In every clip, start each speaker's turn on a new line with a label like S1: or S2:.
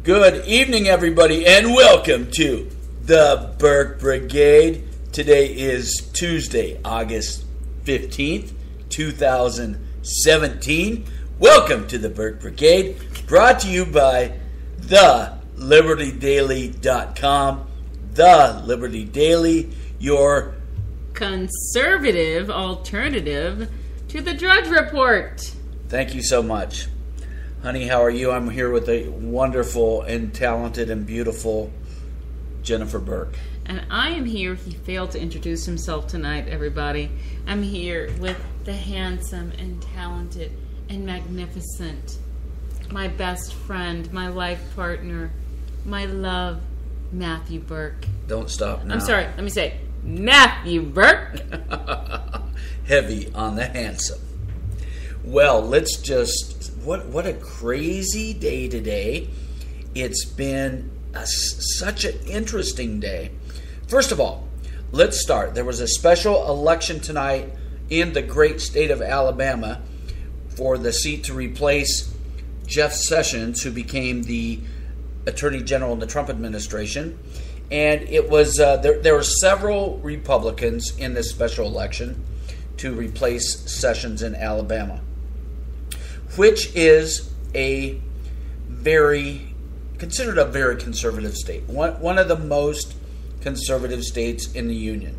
S1: Good evening, everybody, and welcome to the Burke Brigade. Today is Tuesday, August 15th, 2017. Welcome to the Burke Brigade, brought to you by thelibertydaily.com. The Liberty Daily, your
S2: conservative alternative to the Drudge Report.
S1: Thank you so much. Honey, how are you? I'm here with a wonderful and talented and beautiful Jennifer Burke.
S2: And I am here. He failed to introduce himself tonight, everybody. I'm here with the handsome and talented and magnificent, my best friend, my life partner, my love, Matthew Burke.
S1: Don't stop now.
S2: I'm sorry, let me say, Matthew Burke.
S1: Heavy on the handsome. Well, let's just... What a crazy day today. It's been such an interesting day. First of all, let's start. There was a special election tonight in the great state of Alabama for the seat to replace Jeff Sessions, who became the Attorney General in the Trump administration. And it was there were several Republicans in this special election to replace Sessions in Alabama, which is considered a very conservative state. One of the most conservative states in the Union.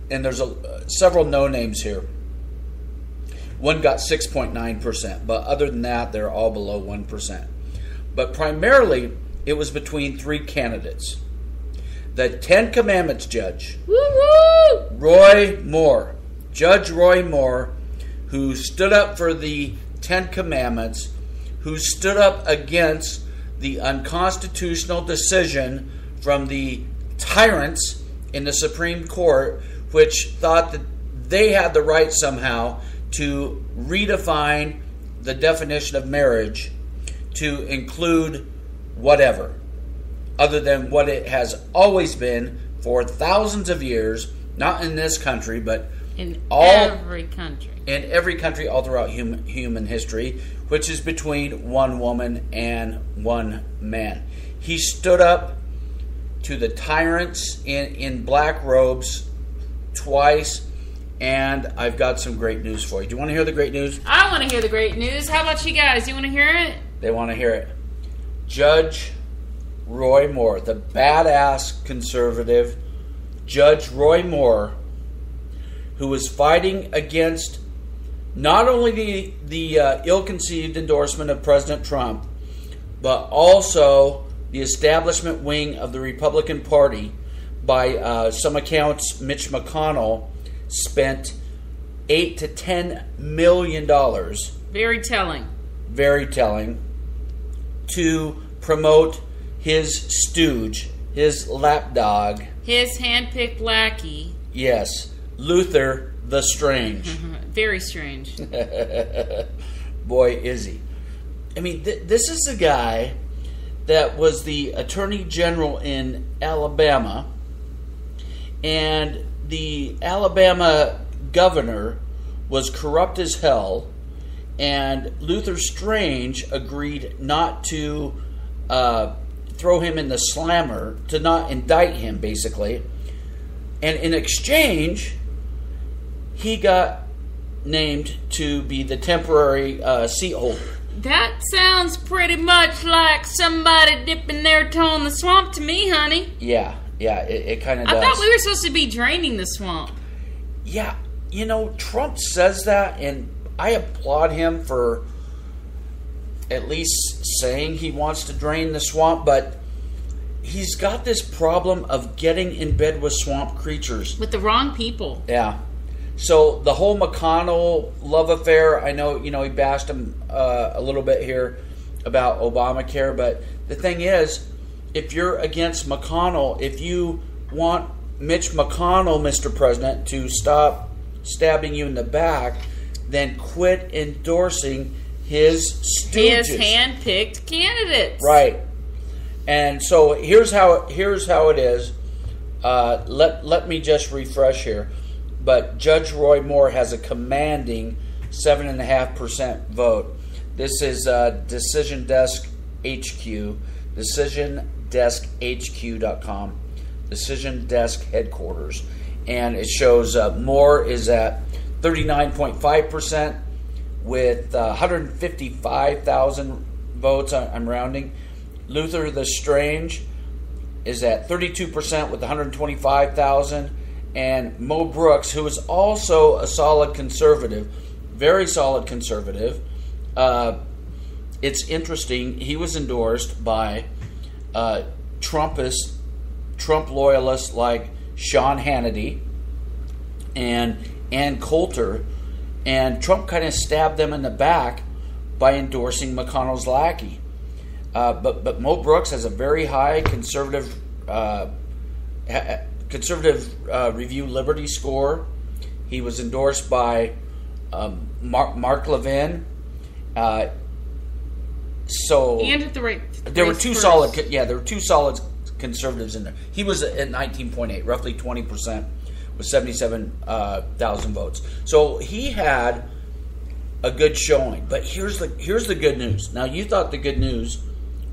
S1: And there's several no-names here. One got 6.9%, but other than that, they're all below 1%. But primarily, it was between three candidates. The Ten Commandments judge,
S2: Woo-woo!
S1: Roy Moore, Judge Roy Moore, who stood up for the Ten Commandments, who stood up against the unconstitutional decision from the tyrants in the Supreme Court, which thought that they had the right somehow to redefine the definition of marriage to include whatever, other than what it has always been for thousands of years, not in this country, but
S2: in every country.
S1: In every country all throughout human history, which is between one woman and one man. He stood up to the tyrants in black robes twice, and I've got some great news for you. Do you want to hear the great news?
S2: I want to hear the great news. How about you guys? You want to hear it?
S1: They want to hear it. Judge Roy Moore, the badass conservative Judge Roy Moore, who was fighting against not only the ill-conceived endorsement of President Trump, but also the establishment wing of the Republican Party. By some accounts, Mitch McConnell spent $8 to $10 million.
S2: Very telling.
S1: Very telling. To promote his stooge, his lapdog.
S2: His hand-picked lackey.
S1: Yes, Luther the Strange.
S2: Very strange.
S1: Boy, is he. I mean, this is a guy that was the Attorney General in Alabama, and the Alabama governor was corrupt as hell, and Luther Strange agreed not to throw him in the slammer, to not indict him, basically. And in exchange, he got named to be the temporary seat holder.
S2: That sounds pretty much like somebody dipping their toe in the swamp to me, honey.
S1: Yeah, it kind of does.
S2: I thought we were supposed to be draining the swamp.
S1: Yeah, you know, Trump says that, and I applaud him for at least saying he wants to drain the swamp, but he's got this problem of getting in bed with swamp creatures.
S2: With the wrong people.
S1: Yeah. So the whole McConnell love affair, I know, he bashed him a little bit here about Obamacare, but the thing is, if you're against McConnell, if you want Mitch McConnell, Mr. President, to stop stabbing you in the back, then quit endorsing his stooges.
S2: His hand-picked candidates.
S1: Right. And so here's how it is. Let me just refresh here. But Judge Roy Moore has a commanding 7.5% vote. This is Decision Desk HQ, DecisionDeskHQ.com, Decision Desk Headquarters. And it shows Moore is at 39.5% with 155,000 votes. I'm rounding. Luther the Strange is at 32% with 125,000. And Mo Brooks, who is also a solid conservative, very solid conservative. It's interesting. He was endorsed by Trump loyalists like Sean Hannity and Ann Coulter, and Trump kind of stabbed them in the back by endorsing McConnell's lackey. But Mo Brooks has a very high conservative Review Liberty score. He was endorsed by Mark Levin. So
S2: and at the right,
S1: there were two solid conservatives in there. He was at 19.8, roughly 20%, with 77,000 votes. So he had a good showing. But here's the good news. Now, you thought the good news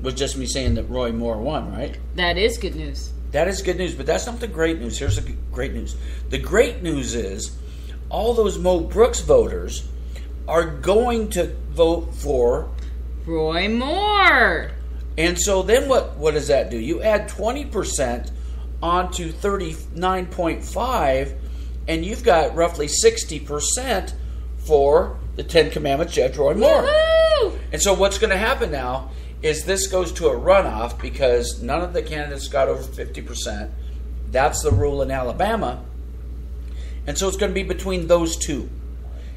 S1: was just me saying that Roy Moore won, right?
S2: That is good news.
S1: That is good news, but that's not the great news. Here's the great news. The great news is all those Mo Brooks voters are going to vote for
S2: Roy Moore.
S1: And so then what does that do? You add 20% onto 39.5, and you've got roughly 60% for the Ten Commandments Judge Roy Moore.
S2: Woo-hoo!
S1: And so what's going to happen now is this goes to a runoff because none of the candidates got over 50%. That's the rule in Alabama. And so it's going to be between those two.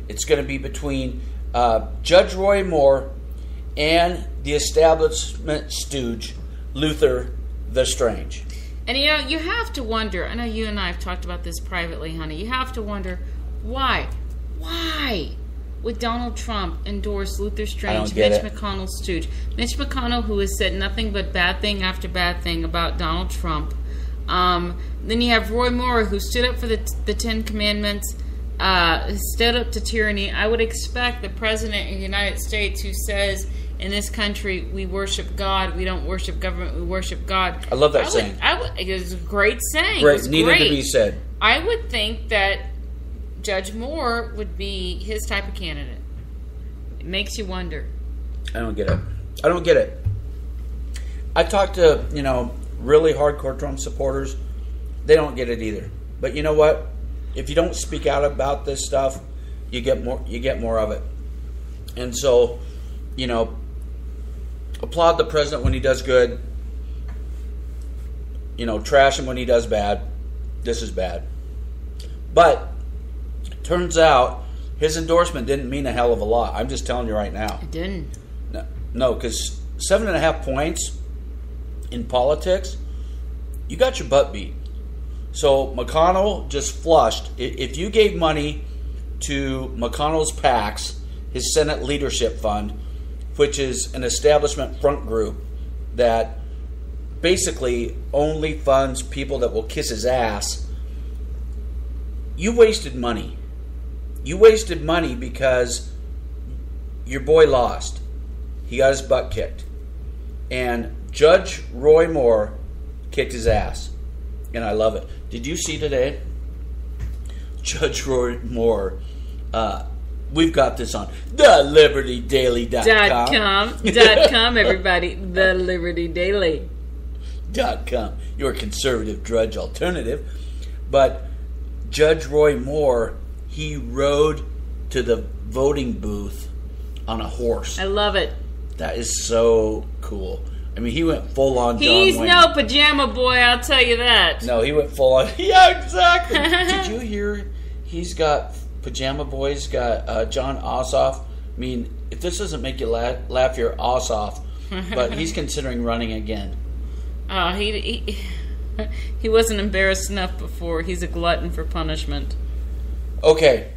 S1: It's going to be between Judge Roy Moore and the establishment stooge, Luther the Strange.
S2: And you have to wonder, I know you and I have talked about this privately, honey, you have to wonder, why would Donald Trump endorse Luther Strange, Mitch McConnell stooge? Mitch McConnell, who has said nothing but bad thing after bad thing about Donald Trump. Then you have Roy Moore, who stood up for the Ten Commandments, stood up to tyranny. I would expect the President of the United States, who says, in this country, we worship God. We don't worship government. We worship God.
S1: I love that saying.
S2: It was a great saying.
S1: Great. Needed to be said.
S2: I would think that Judge Moore would be his type of candidate. It makes you wonder.
S1: I don't get it. I talked to, really hardcore Trump supporters. They don't get it either. But you know what? If you don't speak out about this stuff, you get more of it. And so, applaud the president when he does good. Trash him when he does bad. This is bad. But turns out his endorsement didn't mean a hell of a lot. I'm just telling you right now.
S2: It didn't.
S1: No, because 7.5 points in politics, you got your butt beat. So McConnell just flushed. If you gave money to McConnell's PACs, his Senate Leadership Fund, which is an establishment front group that basically only funds people that will kiss his ass, you wasted money. You wasted money because your boy lost. He got his butt kicked. And Judge Roy Moore kicked his ass. And I love it. Did you see today? Judge Roy Moore, we've got this on thelibertydaily.com.
S2: Everybody.
S1: thelibertydaily.com. Your conservative drudge alternative. But Judge Roy Moore, he rode to the voting booth on a horse.
S2: I love it.
S1: That is so cool. I mean, he went full on John Wayne.
S2: He's no pajama boy, I'll tell you that.
S1: No, he went full on. Yeah, exactly. Did you hear he's got pajama boys, got John Ossoff? I mean, if this doesn't make you laugh your ass off, but he's considering running again.
S2: Oh, he wasn't embarrassed enough before. He's a glutton for punishment.
S1: Okay,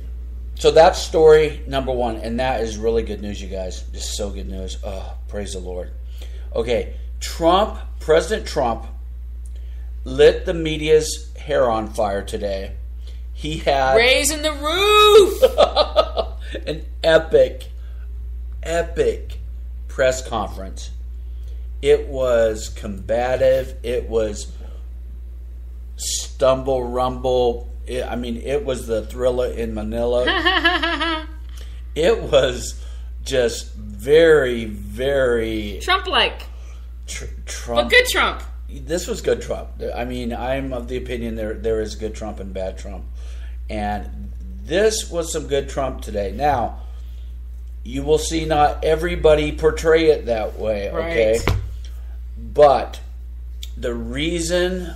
S1: so that's story number one, and that is really good news, you guys. Just so good news. Oh, praise the Lord. Okay, President Trump lit the media's hair on fire today. He had
S2: raising the roof.
S1: an epic press conference. It was combative. It was stumble, rumble. It was the Thriller in Manila. It was just very, very
S2: Trump-like.
S1: Trump.
S2: But good Trump.
S1: This was good Trump. I'm of the opinion there is good Trump and bad Trump. And this was some good Trump today. Now, you will see not everybody portray it that way, okay?
S2: Right.
S1: But the reason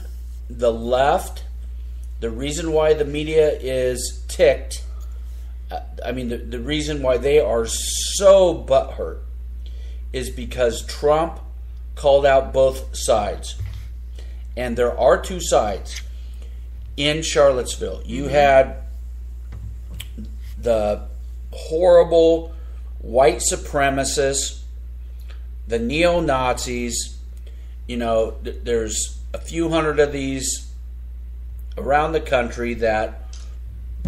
S1: the left, the reason why the media is ticked, the reason why they are so butthurt is because Trump called out both sides. And there are two sides. In Charlottesville, you had the horrible white supremacists, the neo-Nazis. There's a few hundred of these around the country that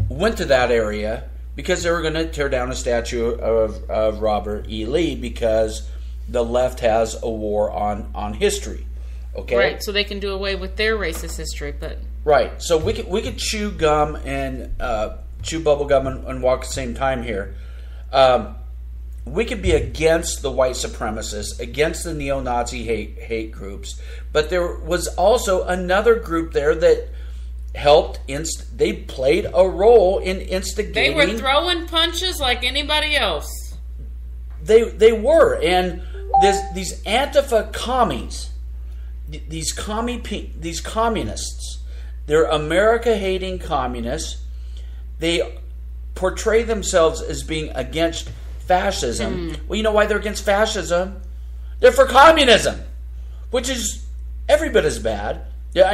S1: went to that area because they were going to tear down a statue of Robert E. Lee because the left has a war on history. Okay?
S2: Right, so they can do away with their racist history, but...
S1: Right, so we could chew gum and chew bubble gum and walk at the same time here. We could be against the white supremacists, against the neo-Nazi hate groups, but there was also another group there that helped. They played a role in instigating.
S2: They were throwing punches like anybody else.
S1: They were, and these Antifa commies, these communists, they're America-hating communists. They portray themselves as being against fascism. Well, you know why they're against fascism? They're for communism, which is every bit as bad. Yeah,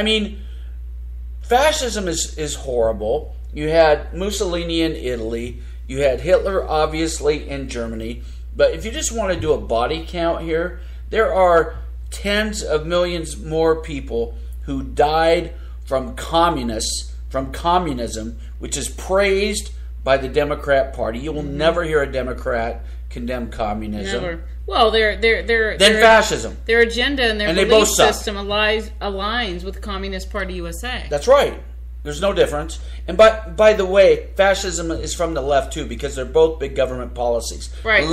S1: fascism is horrible. You had Mussolini in Italy. You had Hitler, obviously, in Germany. But if you just want to do a body count here, there are tens of millions more people who died from communism, which is praised by the Democrat Party. You will never hear a Democrat condemn communism.
S2: Never. Well, their
S1: fascism.
S2: Their agenda and their belief system aligns with Communist Party USA.
S1: That's right. There's no difference. And by the way, fascism is from the left too, because they're both big government policies.
S2: Right.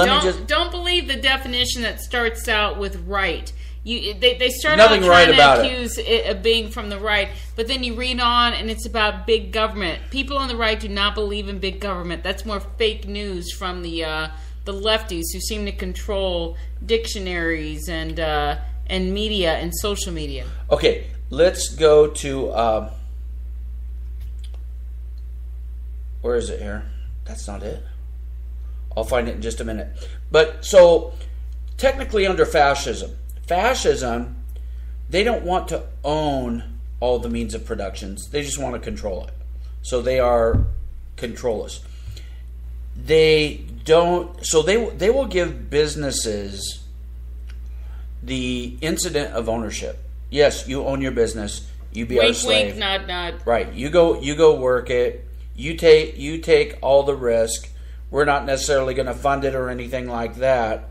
S2: Don't believe the definition that starts out with right. They start
S1: Nothing
S2: out
S1: right
S2: trying
S1: about
S2: to accuse it of being from the right, but then you read on and it's about big government. People on the right do not believe in big government. That's more fake news from the lefties who seem to control dictionaries and media and social media.
S1: Okay, let's go to where is it here? That's not it. I'll find it in just a minute. But so technically under fascism, they don't want to own all the means of productions. They just want to control it. So they are controllers. They don't. So they will give businesses the incident of ownership. Yes, you own your business. You be our slave.
S2: Wink, nod, nod.
S1: Right. You go work it. You take all the risk. We're not necessarily going to fund it or anything like that.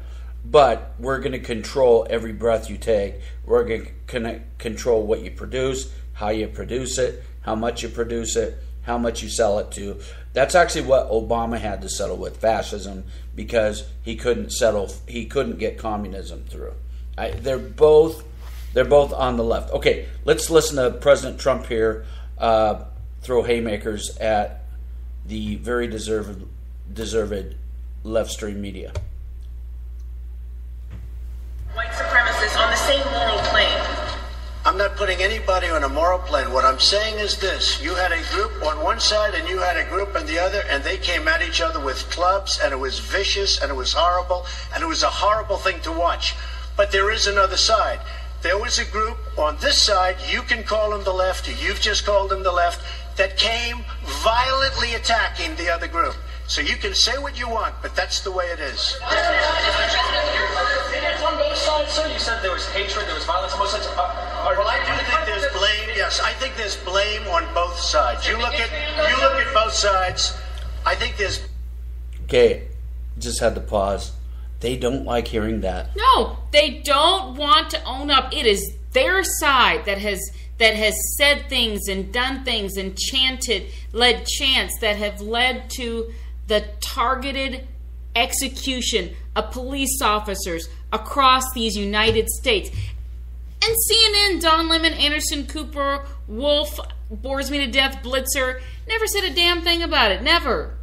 S1: But we're going to control every breath you take. We're going to control what you produce, how you produce it, how much you produce it, how much you sell it to. That's actually what Obama had to settle with, fascism, because he couldn't get communism through. They're both on the left. Okay, let's listen to President Trump here throw haymakers at the very deserved left stream media.
S3: White supremacists on the same moral plane.
S4: I'm not putting anybody on a moral plane. What I'm saying is this. You had a group on one side and you had a group on the other, and they came at each other with clubs, and it was vicious, and it was horrible, and it was a horrible thing to watch. But there is another side. There was a group on this side, you can call them the left, you've just called them the left, that came violently attacking the other group. So you can say what you want, but that's the way it is.
S5: On both sides, sir, you said there was hatred, there was violence on both sides.
S4: Well, I do think there's blame. Yes, I think there's blame on both sides. You look at both sides. I think there's.
S1: Okay, just had to pause. They don't like hearing that.
S2: No, they don't want to own up. It is their side that has said things and done things and led chants that have led to the targeted execution of police officers across these United States. And CNN, Don Lemon, Anderson Cooper, Wolf, Bores Me to Death, Blitzer, never said a damn thing about it. Never.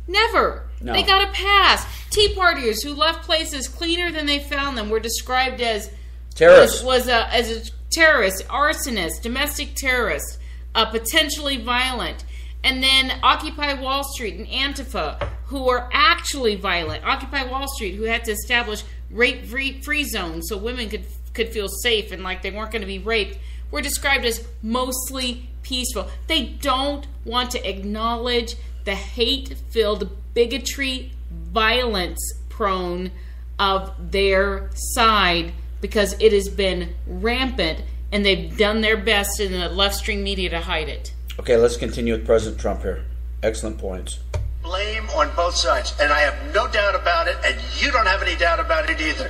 S2: No. They got a pass. Tea partiers who left places cleaner than they found them were described as
S1: terrorists.
S2: As a terrorist, arsonist, domestic terrorist, potentially violent. And then Occupy Wall Street and Antifa, who are actually violent. Occupy Wall Street, who had to establish rape-free zones so women could feel safe and like they weren't going to be raped, were described as mostly peaceful. They don't want to acknowledge the hate-filled bigotry, violence-prone of their side because it has been rampant and they've done their best in the left-stream media to hide it.
S1: Okay, let's continue with President Trump here. Excellent points.
S4: Blame on both sides, and I have no doubt about it, and you don't have any doubt about it either.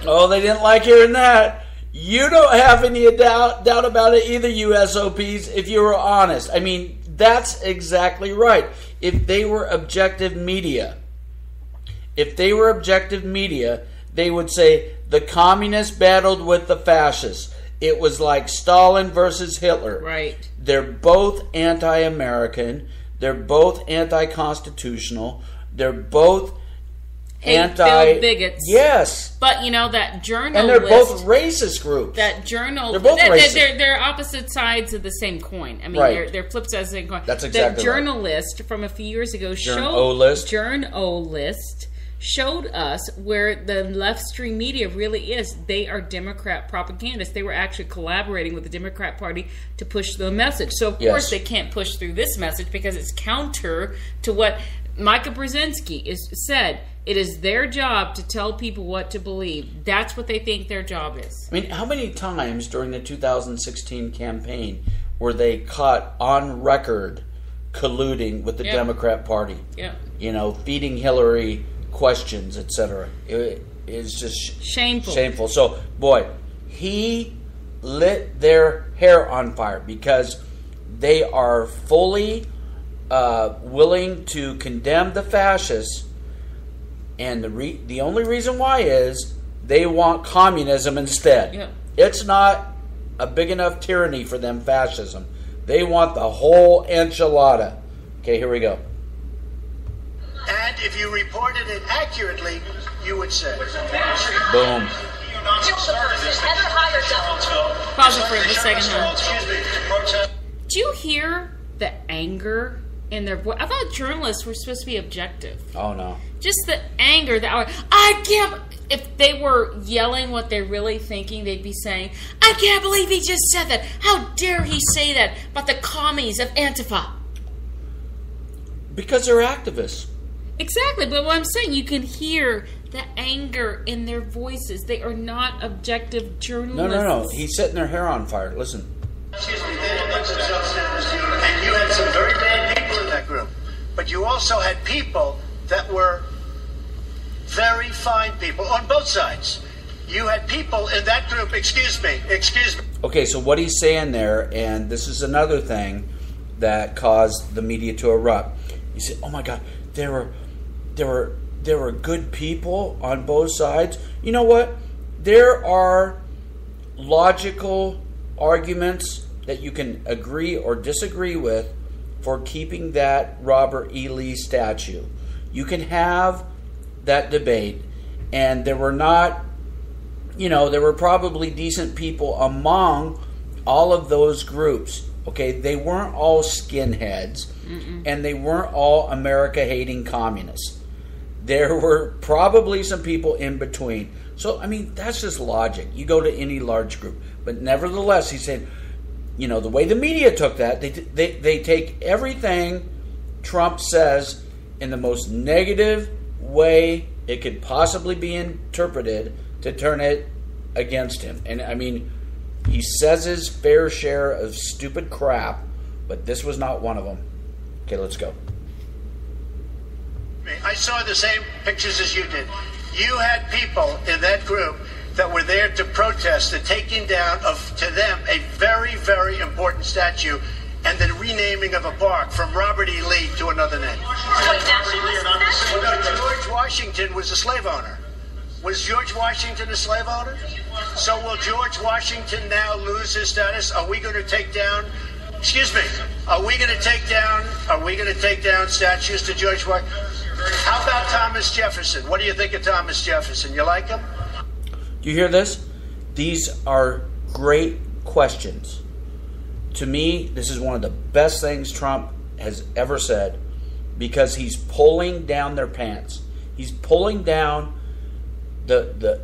S1: Oh, they didn't like hearing that. You don't have any doubt about it either, you SOPs, if you were honest. I mean, that's exactly right. If they were objective media, they would say the communists battled with the fascists. It was like Stalin versus Hitler.
S2: Right.
S1: They're both anti-American. They're both anti-constitutional. They're both
S2: hate-filled bigots.
S1: Yes.
S2: But, you know, that journalist...
S1: And they're both racist groups.
S2: That journal...
S1: They're both racist.
S2: They're opposite sides of the same coin. I mean,
S1: right.
S2: they're flip sides of the same coin.
S1: That's exactly
S2: that journalist from a few years ago showed us where the left-stream media really is. They are Democrat propagandists. They were actually collaborating with the Democrat Party to push the message. So, of course, they can't push through this message because it's counter to what Micah Brzezinski said. It is their job to tell people what to believe. That's what they think their job is.
S1: I mean, how many times during the 2016 campaign were they caught on record colluding with the Democrat Party?
S2: Yeah.
S1: You know, feeding Hillary questions, etc. It is just shameful. So, boy, he lit their hair on fire because they are fully willing to condemn the fascists, and the only reason why is they want communism instead.
S2: Yeah.
S1: It's not a big enough tyranny for them, fascism. They want the whole enchilada. Okay, here we go.
S4: And if you reported it accurately, you would say.
S1: Boom.
S2: Pause it for a second. Do you hear the anger in their voice? I thought journalists were supposed to be objective.
S1: Oh, no.
S2: Just the anger that I can't. If they were yelling what they're really thinking, they'd be saying, I can't believe he just said that. How dare he say that about the commies of Antifa?
S1: Because they're activists.
S2: Exactly, but what I'm saying, you can hear the anger in their voices. They are not objective journalists.
S1: No. He's setting their hair on fire. Listen.
S4: Excuse me, and you had some very bad people in that group. But you also had people that were very fine people on both sides. You had people in that group, excuse me.
S1: Okay, so what he's saying there, and this is another thing that caused the media to erupt. He said, oh my God, there were good people on both sides. You know what? There are logical arguments that you can agree or disagree with for keeping that Robert E. Lee statue. You can have that debate, and there were probably decent people among all of those groups. Okay, they weren't all skinheads, and they weren't all America-hating communists. There were probably some people in between. So, I mean, that's just logic. You go to any large group. But nevertheless, he said, you know, the way the media took that, they take everything Trump says in the most negative way it could possibly be interpreted to turn it against him. And, I mean, he says his fair share of stupid crap, but this was not one of them. Okay, let's go.
S4: I saw the same pictures as you did. You had people in that group that were there to protest the taking down of, to them, a very, very important statue and the renaming of a park from Robert E. Lee to another name. George Washington was a slave owner. Was George Washington a slave owner? So will George Washington now lose his status? Are we going to take down, excuse me, are we going to take down statues to George Washington? How about Thomas Jefferson? What do you think of Thomas Jefferson? You like him?
S1: Do you hear this? These are great questions. To me, this is one of the best things Trump has ever said, because he's pulling down their pants. He's pulling down the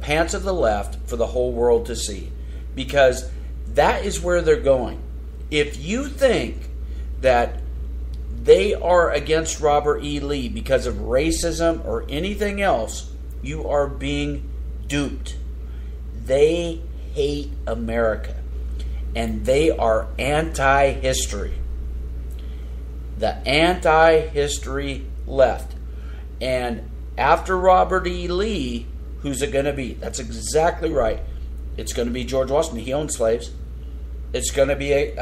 S1: pants of the left for the whole world to see, because that is where they're going. If you think that they are against Robert E. Lee because of racism or anything else, you are being duped. They hate America, and they are anti-history. The anti-history left. And after Robert E. Lee, who's it going to be? That's exactly right. It's going to be George Washington. He owned slaves. It's going to be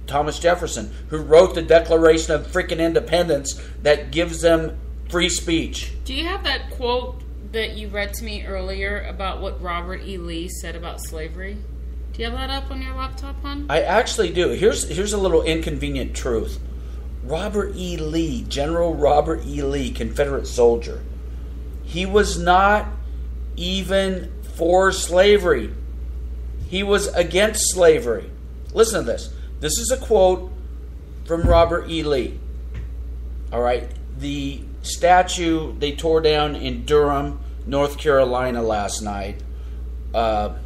S1: Thomas Jefferson, who wrote the Declaration of freaking Independence that gives them free speech.
S2: Do you have that quote that you read to me earlier about what Robert E. Lee said about slavery? Do you have that up on your laptop, hon?
S1: I actually do. Here's a little inconvenient truth. Robert E. Lee, General Robert E. Lee, Confederate soldier, he was not even for slavery. He was against slavery. Listen to this. This is a quote from Robert E. Lee. All right. The statue they tore down in Durham, North Carolina last night.
S2: No,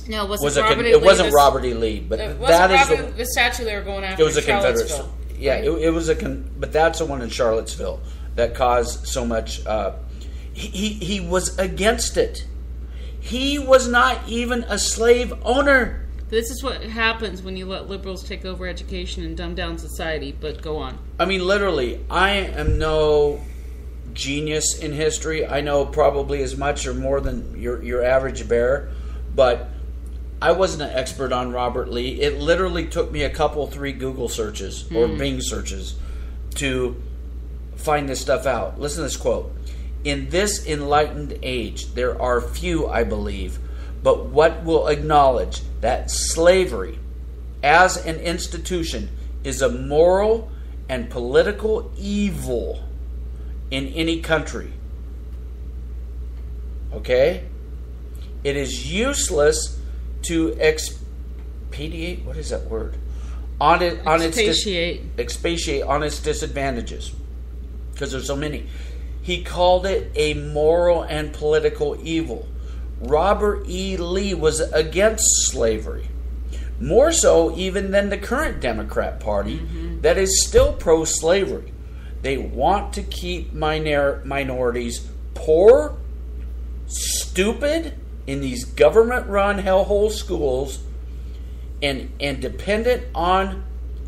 S2: it
S1: it wasn't Robert E. Lee, but that is
S2: the statue they were going after.
S1: It was a Confederate. Yeah,
S2: right?
S1: it was but that's the one in Charlottesville that caused so much. He was against it. He was not even a slave owner.
S2: This is what happens when you let liberals take over education and dumb down society, but go on.
S1: I mean, literally, I am no genius in history. I know probably as much or more than your average bear, but I wasn't an expert on Robert Lee. It literally took me 3 Google searches or Bing searches to find this stuff out. Listen to this quote. In this enlightened age, there are few, I believe, but what will acknowledge that slavery as an institution is a moral and political evil in any country. Okay? It is useless to expatiate. What is that word? Expatiate on its disadvantages, because there's so many. He called it a moral and political evil. Robert E. Lee was against slavery, more so even than the current Democrat Party that is still pro-slavery. They want to keep minorities poor, stupid, in these government-run hellhole schools, and dependent on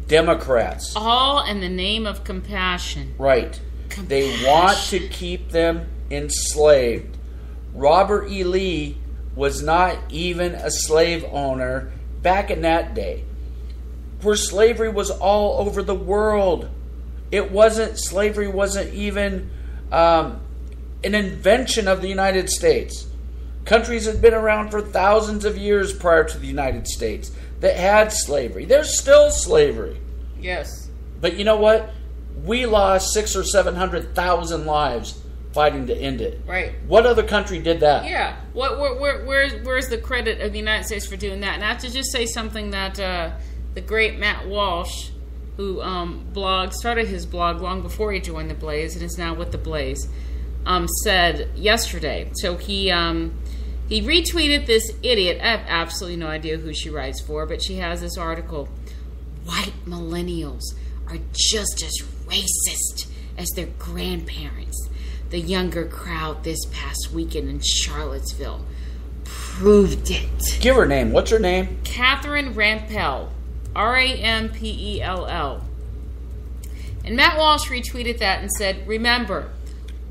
S1: Democrats.
S2: All in the name of compassion.
S1: Right. They want to keep them enslaved. Robert E. Lee was not even a slave owner back in that day, where slavery was all over the world. Slavery wasn't even an invention of the United States. Countries had been around for thousands of years prior to the United States that had slavery. There's still slavery.
S2: Yes.
S1: But you know what? We lost 600,000 or 700,000 lives fighting to end it.
S2: Right.
S1: What other country did that?
S2: Yeah. Where's the credit of the United States for doing that? And I have to just say something that the great Matt Walsh, who started his blog long before he joined the Blaze and is now with the Blaze, said yesterday. So he retweeted this idiot. I have absolutely no idea who she writes for, but she has this article. White millennials are just as racist as their grandparents. The younger crowd this past weekend in Charlottesville proved it.
S1: Give her name. What's her name?
S2: Catherine Rampell. Rampell. And Matt Walsh retweeted that and said, remember,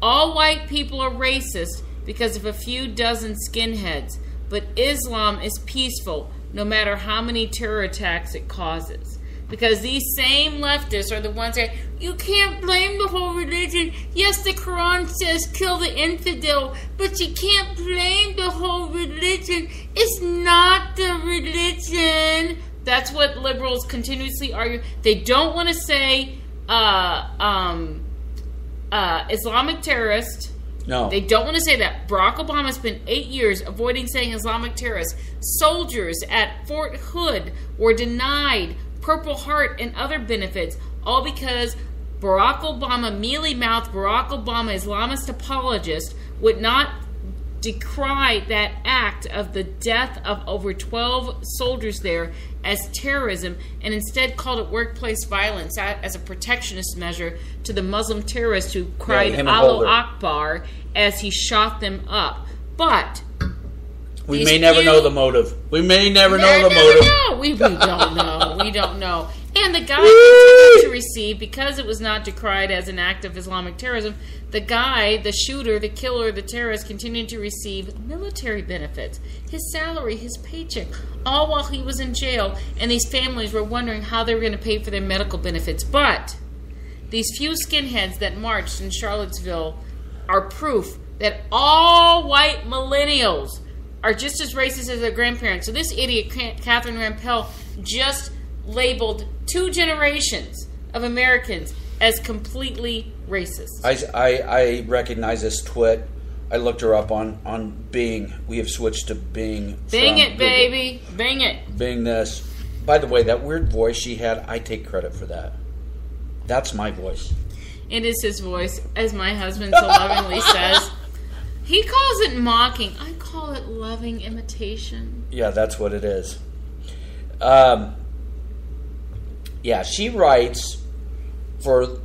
S2: all white people are racist because of a few dozen skinheads, but Islam is peaceful no matter how many terror attacks it causes. Because these same leftists are the ones that, you can't blame the whole religion. Yes, the Quran says kill the infidel, but you can't blame the whole religion. It's not the religion. That's what liberals continuously argue. They don't want to say Islamic terrorist.
S1: No.
S2: They don't want to say that. Barack Obama spent 8 years avoiding saying Islamic terrorist. Soldiers at Fort Hood were denied Purple Heart and other benefits, all because Barack Obama, mealy-mouthed Barack Obama, Islamist apologist, would not decry that act of the death of over 12 soldiers there as terrorism, and instead called it workplace violence as a protectionist measure to the Muslim terrorist who cried Allahu Akbar as he shot them up. But
S1: we may never know the motive. We may never know the motive.
S2: We don't know. We don't know. And the guy continued to receive, because it was not decried as an act of Islamic terrorism, the guy, the shooter, the killer, the terrorist, continued to receive military benefits, his salary, his paycheck, all while he was in jail, and these families were wondering how they were going to pay for their medical benefits. But these few skinheads that marched in Charlottesville are proof that all white millennials are just as racist as their grandparents. So this idiot, Catherine Rampell, just labeled 2 generations of Americans as completely racist.
S1: I recognize this twit. I looked her up on Bing. We have switched to Bing.
S2: Bing it,
S1: Google.
S2: baby. Bing it.
S1: Bing this. By the way, that weird voice she had, I take credit for that. That's my voice.
S2: It is his voice, as my husband so lovingly says. He calls it mocking. I call it loving imitation.
S1: Yeah, that's what it is. Yeah, she writes for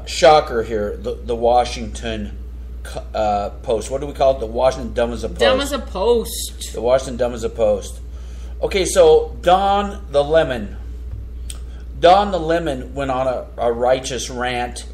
S1: shocker here, the Washington Post. What do we call it? The Washington Dumb as a Post.
S2: Dumb as a Post.
S1: The Washington Dumb as a Post. Okay, so Don the Lemon went on a righteous rant,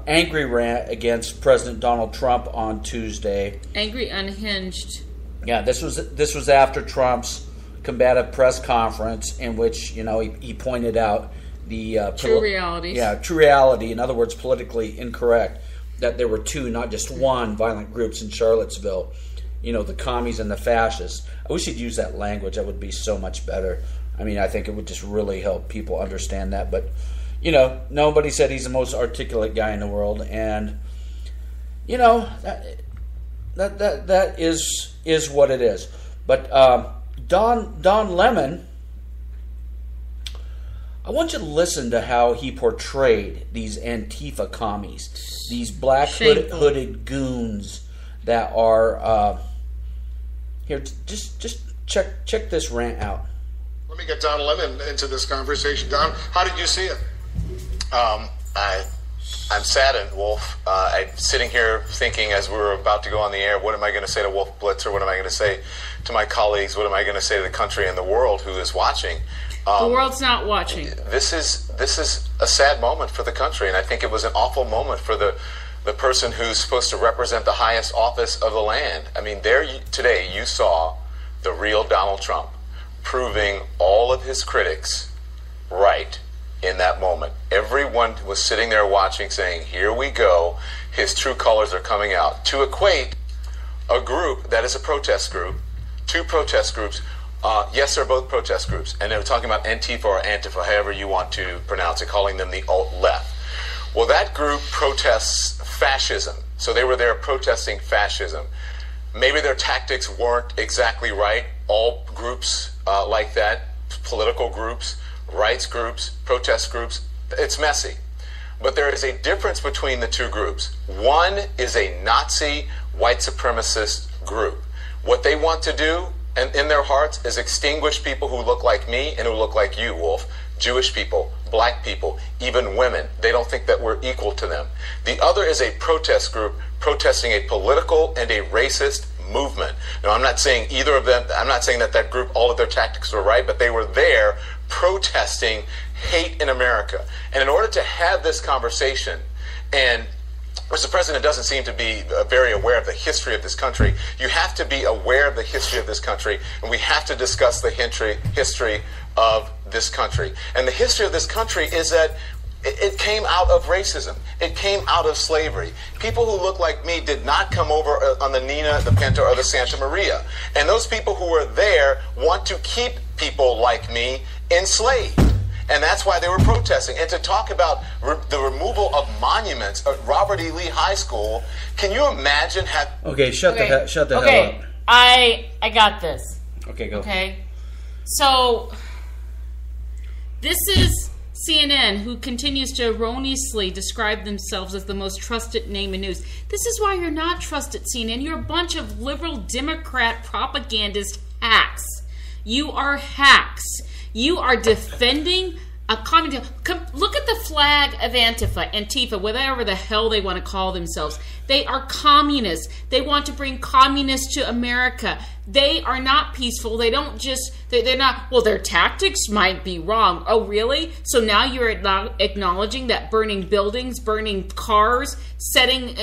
S1: angry rant against President Donald Trump on Tuesday.
S2: Angry, unhinged.
S1: Yeah, this was after Trump's combative press conference, in which he pointed out the
S2: true reality.
S1: Yeah, true reality. In other words, politically incorrect. That there were 2, not just one, violent groups in Charlottesville. The commies and the fascists. I wish he'd use that language. That would be so much better. I mean, I think it would just really help people understand that. But, nobody said he's the most articulate guy in the world. And, that is what it is. But Don Lemon, I want you to listen to how he portrayed these Antifa commies, these black hooded goons that are here. Just check this rant out.
S6: Let me get Don Lemon into this conversation. Don, how did you see it?
S7: I'm saddened, Wolf. I'm sitting here thinking, as we were about to go on the air, what am I going to say to Wolf Blitzer? What am I going to say to my colleagues? What am I going to say to the country and the world who is watching?
S2: The world's not watching.
S7: This is a sad moment for the country, and I think it was an awful moment for the person who's supposed to represent the highest office of the land. I mean, today you saw the real Donald Trump proving all of his critics right in that moment. Everyone was sitting there watching, saying, here we go, his true colors are coming out. To equate a group that is a protest group, 2 protest groups, yes, they're both protest groups, and they're talking about Antifa or Antifa, however you want to pronounce it, calling them the alt-left. Well, that group protests fascism, so they were there protesting fascism. Maybe their tactics weren't exactly right. All groups like that, political groups, rights groups, protest groups, it's messy. But there is a difference between the 2 groups. One is a Nazi white supremacist group. What they want to do, and in their hearts, is extinguish people who look like me and who look like you, Wolf. Jewish people, black people, even women. They don't think that we're equal to them. The other is a protest group protesting a political and a racist movement. Now, I'm not saying either of them, I'm not saying that group, all of their tactics were right, but they were there protesting hate in America. And in order to have this conversation, and Mr. President doesn't seem to be very aware of the history of this country. You have to be aware of the history of this country, and we have to discuss the history of this country. And the history of this country is that it came out of racism. It came out of slavery. People who look like me did not come over on the Nina, the Pinta, or the Santa Maria. And those people who were there want to keep people like me enslaved. And that's why they were protesting. And to talk about the removal of monuments at Robert E. Lee High School, can you imagine how...
S1: Okay, shut the hell up.
S2: I got this.
S1: Okay, go.
S2: Okay. So, this is CNN, who continues to erroneously describe themselves as the most trusted name in news. This is why you're not trusted, CNN. You're a bunch of liberal Democrat propagandist hacks. You are hacks. You are defending a communist. Look at the flag of Antifa, whatever the hell they want to call themselves. They are communists. They want to bring communists to America. They are not peaceful. They don't just, they're not, well, their tactics might be wrong. Oh, really? So now you're acknowledging that burning buildings, burning cars, setting,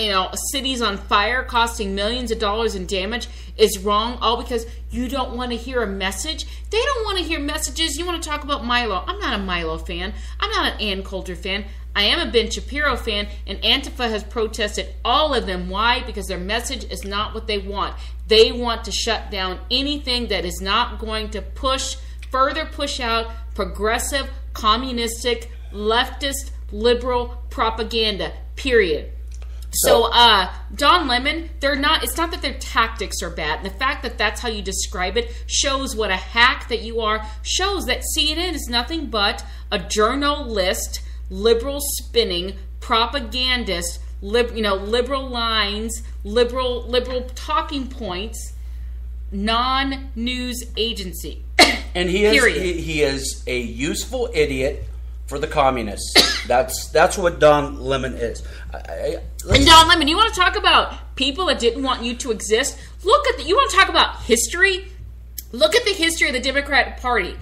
S2: cities on fire, costing millions of dollars in damage is wrong, all because you don't want to hear a message? They don't want to hear messages. You want to talk about Milo. I'm not a Milo fan. I'm not an Ann Coulter fan. I am a Ben Shapiro fan, and Antifa has protested all of them. Why? Because their message is not what they want. They want to shut down anything that is not going to further push out progressive, communistic, leftist, liberal propaganda, period. So, Don Lemon, it's not that their tactics are bad. And the fact that that's how you describe it shows what a hack that you are, shows that CNN is nothing but a journalist, liberal spinning, propagandist, liberal lines, liberal talking points, non-news agency.
S1: And he is a useful idiot for the communists. That's what Don Lemon is.
S2: And Don Lemon, you want to talk about people that didn't want you to exist? You want to talk about history? Look at the history of the Democratic Party.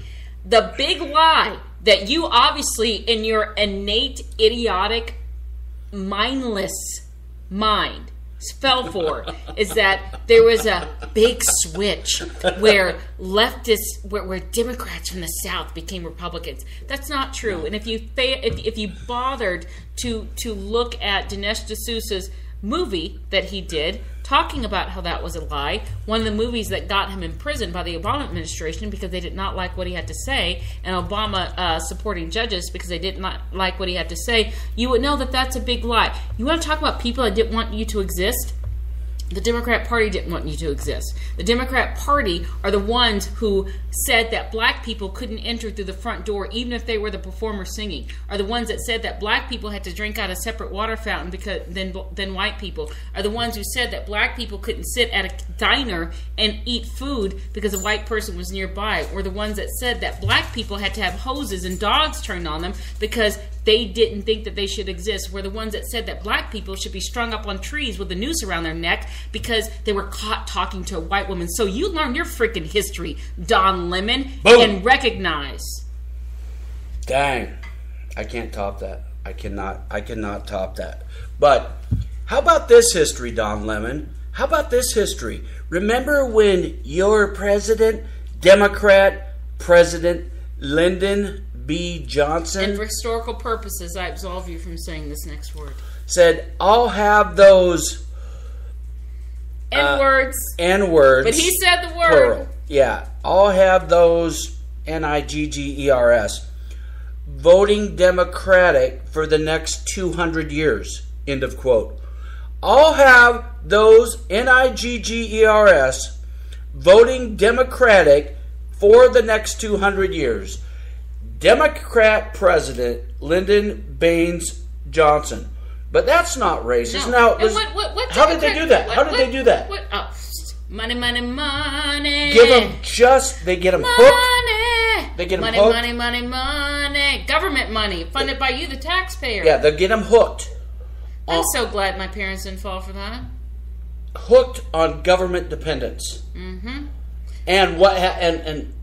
S2: The big lie that you obviously, in your innate, idiotic, mindless mind, fell for is that there was a big switch where leftists, where Democrats from the South became Republicans. That's not true. And if you bothered to look at Dinesh D'Souza's movie that he did, talking about how that was a lie, one of the movies that got him imprisoned by the Obama administration because they did not like what he had to say, and Obama supporting judges because they did not like what he had to say, you would know that that's a big lie. You want to talk about people that didn't want you to exist? The Democrat Party didn't want you to exist. The Democrat Party are the ones who said that black people couldn't enter through the front door even if they were the performer singing. Are the ones that said that black people had to drink out a separate water fountain than white people. Are the ones who said that black people couldn't sit at a diner and eat food because a white person was nearby. Or the ones that said that black people had to have hoses and dogs turned on them because they didn't think that they should exist. Were the ones that said that black people should be strung up on trees with a noose around their neck because they were caught talking to a white woman. So you learn your freaking history, Don Lemon,
S1: Boom.
S2: And recognize.
S1: Dang. I can't top that. I cannot top that. But how about this history, Don Lemon? How about this history? Remember when your president, Democrat President Lyndon B. Johnson,
S2: And for historical purposes, I absolve you from saying this next word.
S1: said, I'll have those
S2: N-words.
S1: N-words.
S2: But he said the word.
S1: Plural. Yeah. I'll have those Niggers voting Democratic for the next 200 years. End of quote. I'll have those Niggers voting Democratic for the next 200 years. Democrat President Lyndon Baines Johnson. But that's not racist.
S2: No.
S1: Now, how did they do that? How did they do that?
S2: Money, money, money.
S1: They get them hooked. They get them
S2: money,
S1: hooked.
S2: money, money, money. Government money funded by you, the taxpayer.
S1: Yeah, they get them hooked.
S2: I'm so glad my parents didn't fall for that.
S1: Hooked on government dependence. Mm-hmm. And what happened?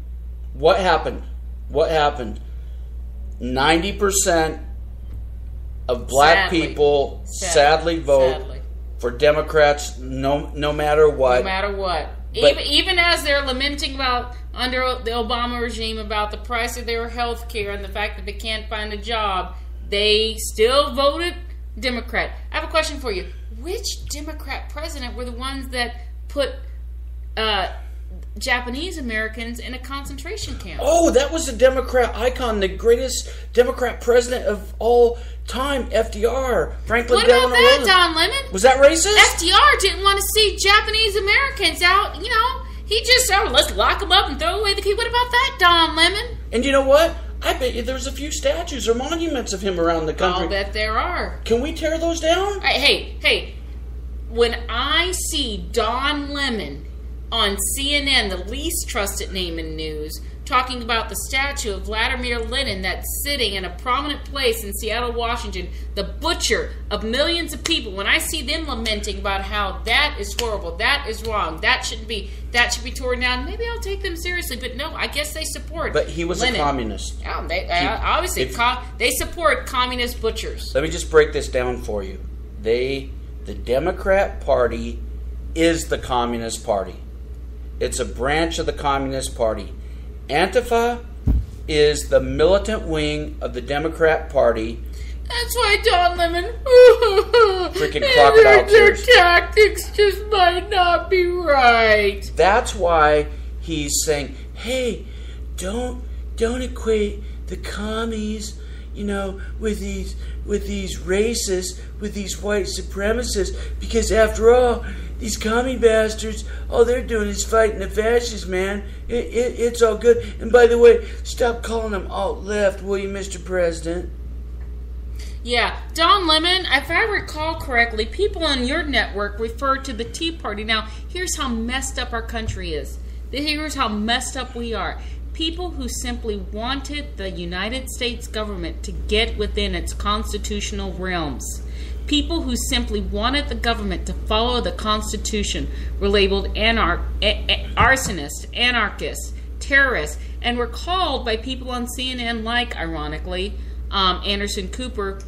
S1: what happened? 90% of black people sadly vote for Democrats no matter what.
S2: No matter what. Even as they're lamenting about under the Obama regime about the price of their health care and the fact that they can't find a job, they still voted Democrat. I have a question for you. Which Democrat president were the ones that put Japanese Americans in a concentration camp?
S1: Oh, that was a Democrat icon, the greatest Democrat president of all time, FDR, Franklin
S2: What
S1: Delano
S2: about that,
S1: Roosevelt.
S2: Don Lemon?
S1: Was that racist?
S2: FDR didn't want to see Japanese Americans out, He just said, let's lock them up and throw away the key. What about that, Don Lemon?
S1: And you know what? I bet you there's a few statues or monuments of him around the country.
S2: I'll bet there are.
S1: Can we tear those down?
S2: Hey, when I see Don Lemon on CNN, the least trusted name in news, talking about the statue of Vladimir Lenin that's sitting in a prominent place in Seattle, Washington, the butcher of millions of people, when I see them lamenting about how that is horrible, that is wrong, that should be torn down, maybe I'll take them seriously. But no, I guess they support
S1: But he was
S2: Lenin.
S1: a communist.
S2: Yeah, they support communist butchers.
S1: Let me just break this down for you. The Democrat Party is the Communist Party. It's a branch of the Communist Party. Antifa is the militant wing of the Democrat Party.
S2: That's why Don Lemon.
S1: Freaking crocodile tears.
S2: Their tactics just might not be right.
S1: That's why he's saying, "Hey, don't equate the commies, with these racists, with these white supremacists, because after all, these commie bastards, all they're doing is fighting the fascists, man. It's all good. And by the way, stop calling them alt-left, will you, Mr. President?"
S2: Yeah, Don Lemon, if I recall correctly, people on your network refer to the Tea Party. Now, here's how messed up our country is. Here's how messed up we are. People who simply wanted the United States government to get within its constitutional realms. People who simply wanted the government to follow the Constitution were labeled arsonists, anarchists, terrorists, and were called by people on CNN like, ironically, Anderson Cooper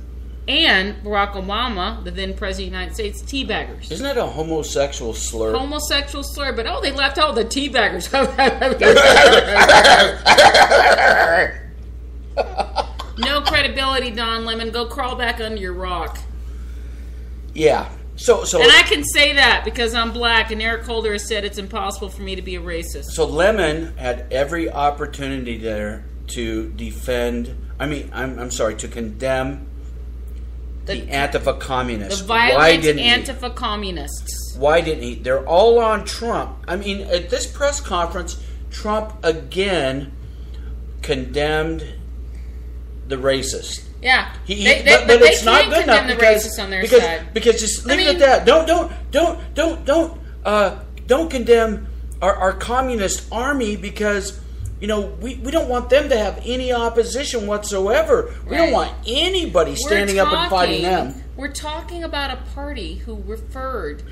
S2: and Barack Obama, the then President of the United States, teabaggers.
S1: Isn't that a homosexual slur?
S2: Homosexual slur, but they left all the teabaggers. No credibility, Don Lemon. Go crawl back under your rock.
S1: Yeah. So
S2: and I can say that because I'm black, and Eric Holder has said it's impossible for me to be a racist.
S1: So Lemon had every opportunity there to defend. To condemn the Antifa communists.
S2: The violent Antifa communists.
S1: Why didn't he? They're all on Trump. At this press conference, Trump again condemned the racist.
S2: Yeah,
S1: but it's not good enough because just leave it at that. Don't condemn our communist army because we don't want them to have any opposition whatsoever. We don't want anybody standing up and fighting them.
S2: We're talking about a party who revered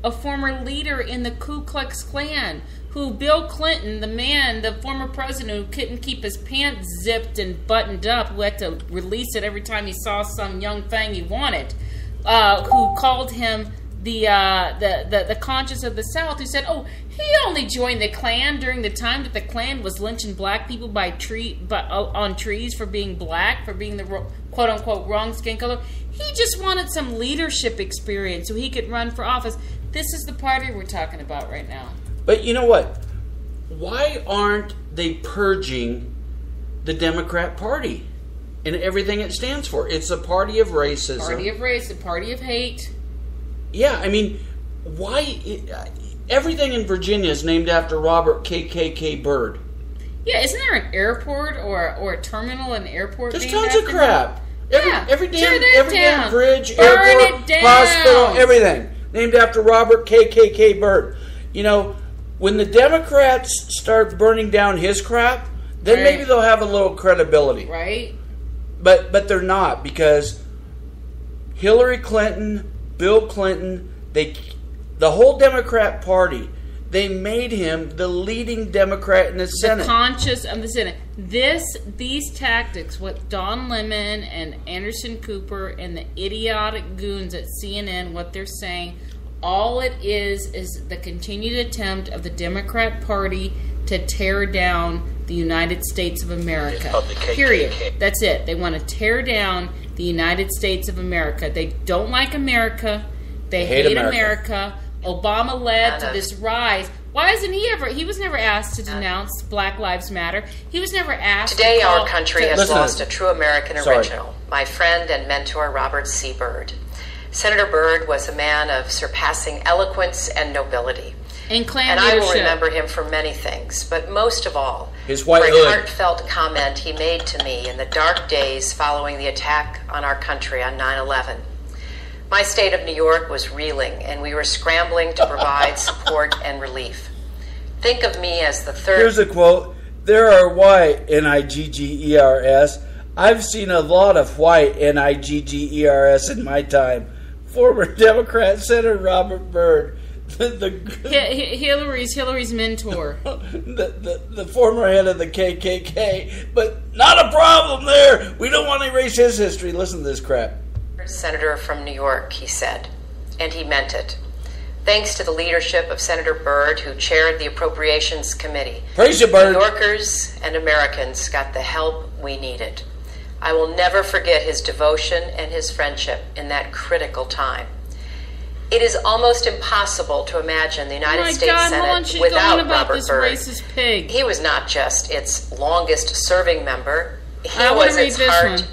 S2: a former leader in the Ku Klux Klan, who Bill Clinton, the former president who couldn't keep his pants zipped and buttoned up, who had to release it every time he saw some young thing he wanted, who called him the conscience of the South, who said, he only joined the Klan during the time that the Klan was lynching black people on trees for being black, for being the quote-unquote wrong skin color. He just wanted some leadership experience so he could run for office. This is the party we're talking about right now.
S1: But you know what? Why aren't they purging the Democrat Party and everything it stands for? It's a party of racism.
S2: Party of race, a party of hate.
S1: Yeah, why? Everything in Virginia is named after Robert KKK Byrd.
S2: Yeah, isn't there an airport or a terminal in an airport?
S1: There's tons of crap. Every damn bridge,
S2: Burn
S1: airport, hospital, everything named after Robert KKK Byrd. When the Democrats start burning down his crap, then maybe they'll have a little credibility.
S2: Right.
S1: But they're not, because Hillary Clinton, Bill Clinton, the whole Democrat Party, they made him the leading Democrat in the Senate.
S2: The conscience of the Senate. These tactics, what Don Lemon and Anderson Cooper and the idiotic goons at CNN, what they're saying, all it is the continued attempt of the Democrat Party to tear down the United States of America. Period. That's it. They want to tear down the United States of America. They don't like America. They hate America. Obama led to this rise. Why isn't he ever? He was never asked to denounce Black Lives Matter. He was never asked.
S8: Today, our country has lost a true American original, my friend and mentor, Robert C. Byrd. Senator Byrd was a man of surpassing eloquence and nobility.
S2: And
S8: I will remember him for many things, but most of all,
S1: his white
S8: for a
S1: hood.
S8: heartfelt comment he made to me in the dark days following the attack on our country on 9/11. My state of New York was reeling, and we were scrambling to provide support and relief. Think of me as the third...
S1: Here's a quote. There are white, N-I-G-G-E-R-S. I've seen a lot of white, N-I-G-G-E-R-S, in my time. Former Democrat Senator Robert Byrd.
S2: Hillary's mentor.
S1: the former head of the KKK. But not a problem there. We don't want to erase his history. Listen to this crap.
S8: Senator from New York, he said, and he meant it. Thanks to the leadership of Senator Byrd, who chaired the Appropriations Committee,
S1: Praise you, Byrd.
S8: New Yorkers and Americans got the help we needed. I will never forget his devotion and his friendship in that critical time. It is almost impossible to imagine the United States Senate without Robert Byrd.
S2: Racist pig.
S8: He was not just its longest-serving member. He was its heart,